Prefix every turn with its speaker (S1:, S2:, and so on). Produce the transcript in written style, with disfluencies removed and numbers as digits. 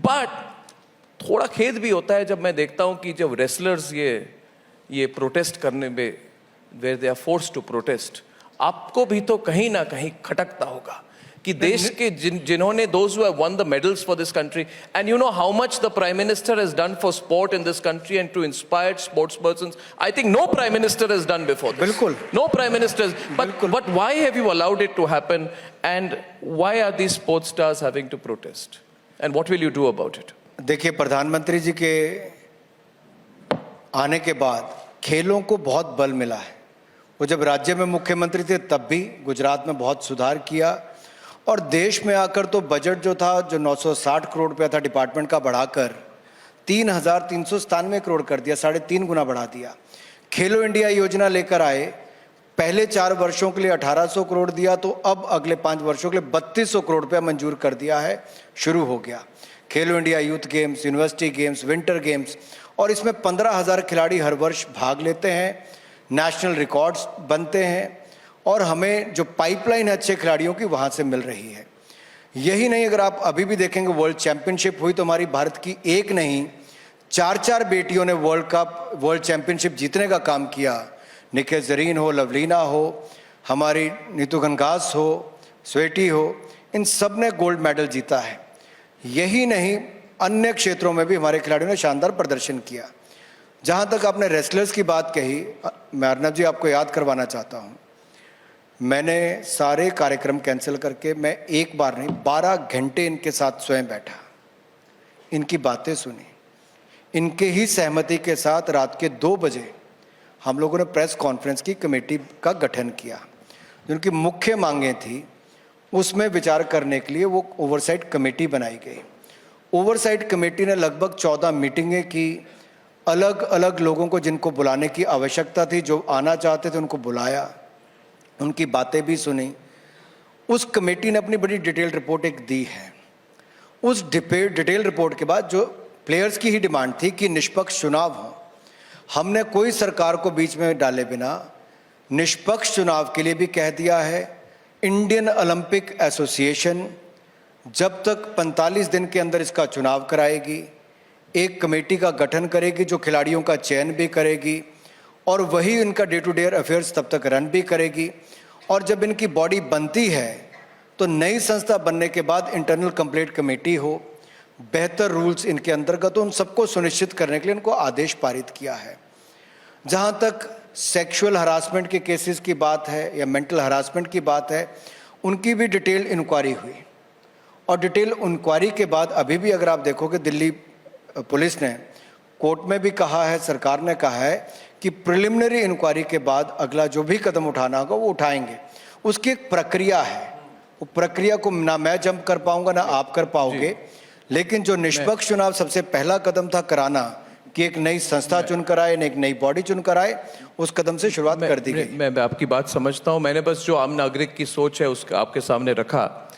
S1: But थोड़ा खेद भी होता है जब मैं देखता हूं कि जब रेसलर्स ये प्रोटेस्ट करने में where they are force to protest, आपको भी तो कहीं ना कहीं खटकता होगा कि देश के जिन्होंने those who have won the medals for this country, and you know how much the Prime Minister has done for sport in this country and to inspire sportspersons. I think no Prime Minister has done before this.
S2: बिल्कुल.
S1: No Prime Minister. But why have you allowed it to happen, and why are these sports stars having to protest? And what will you do about it?
S2: देखिए, प्रधानमंत्री जी के आने के बाद खेलों को बहुत बल मिला है। वो जब राज्य में मुख्यमंत्री थे तब भी गुजरात में बहुत सुधार किया, और देश में आकर तो बजट जो था, जो 960 करोड़ रुपया था डिपार्टमेंट का, बढ़ाकर 3,397 करोड़ कर दिया, 3.5 गुना बढ़ा दिया। खेलो इंडिया योजना लेकर आए, पहले 4 वर्षों के लिए 1800 करोड़ दिया, तो अब अगले 5 वर्षों के लिए 3200 करोड़ रुपया मंजूर कर दिया है, शुरू हो गया। खेलो India youth games, university games, winter games, और इसमें 15,000 खिलाड़ी हर वर्ष भाग लेते हैं, नेशनल रिकॉर्ड्स बनते हैं, और हमें जो पाइपलाइन है अच्छे खिलाड़ियों की वहाँ से मिल रही है। यही नहीं, अगर आप अभी भी देखेंगे वर्ल्ड चैंपियनशिप हुई तो हमारी भारत की एक नहीं 4 बेटियों ने वर्ल्ड चैंपियनशिप जीतने का काम किया। निखिल जरीन हो, लवलीना हो, हमारी नीतू घनघास हो, स्वेटी हो, इन सब ने गोल्ड मेडल जीता है। यही नहीं, अन्य क्षेत्रों में भी हमारे खिलाड़ियों ने शानदार प्रदर्शन किया। जहाँ तक आपने रेसलर्स की बात कही, मैं अर्नब जी आपको याद करवाना चाहता हूँ, मैंने सारे कार्यक्रम कैंसिल करके मैं एक बार नहीं 12 घंटे इनके साथ स्वयं बैठा, इनकी बातें सुनी, इनके ही सहमति के साथ रात के 2 बजे हम लोगों ने प्रेस कॉन्फ्रेंस की कमेटी का गठन किया। जिनकी मुख्य मांगें थी उसमें विचार करने के लिए वो ओवरसाइट कमेटी बनाई गई। ओवरसाइट कमेटी ने लगभग 14 मीटिंगें की, अलग अलग लोगों को जिनको बुलाने की आवश्यकता थी, जो आना चाहते थे उनको बुलाया, उनकी बातें भी सुनी। उस कमेटी ने अपनी बड़ी डिटेल रिपोर्ट एक दी है। उस डिटेल रिपोर्ट के बाद जो प्लेयर्स की ही डिमांड थी कि निष्पक्ष चुनाव हो, हमने कोई सरकार को बीच में डाले बिना निष्पक्ष चुनाव के लिए भी कह दिया है। इंडियन ओलंपिक एसोसिएशन जब तक 45 दिन के अंदर इसका चुनाव कराएगी, एक कमेटी का गठन करेगी जो खिलाड़ियों का चयन भी करेगी, और वही इनका डे टू डे अफेयर्स तब तक रन भी करेगी। और जब इनकी बॉडी बनती है तो नई संस्था बनने के बाद इंटरनल कंप्लेंट कमेटी हो, बेहतर रूल्स इनके अंतर्गत, उन सबको सुनिश्चित करने के लिए इनको आदेश पारित किया है। जहाँ तक सेक्सुअल हरासमेंट के केसेस की बात है या मेंटल हरासमेंट की बात है, उनकी भी डिटेल इंक्वायरी हुई, और डिटेल इंक्वायरी के बाद अभी भी अगर आप देखोगे दिल्ली पुलिस ने कोर्ट में भी कहा है, सरकार ने कहा है कि प्रिलिमिनरी इंक्वायरी के बाद अगला जो भी कदम उठाना होगा वो उठाएंगे। उसकी एक प्रक्रिया है, वो प्रक्रिया को ना मैं जंप कर पाऊंगा ना आप कर पाओगे, लेकिन जो निष्पक्ष चुनाव सबसे पहला कदम था कराना, कि एक नई संस्था चुनकर आए, एक नई बॉडी चुनकर आए, उस कदम से शुरुआत कर दी गई।
S1: मैं आपकी बात समझता हूं, मैंने बस जो आम नागरिक की सोच है उसका आपके सामने रखा।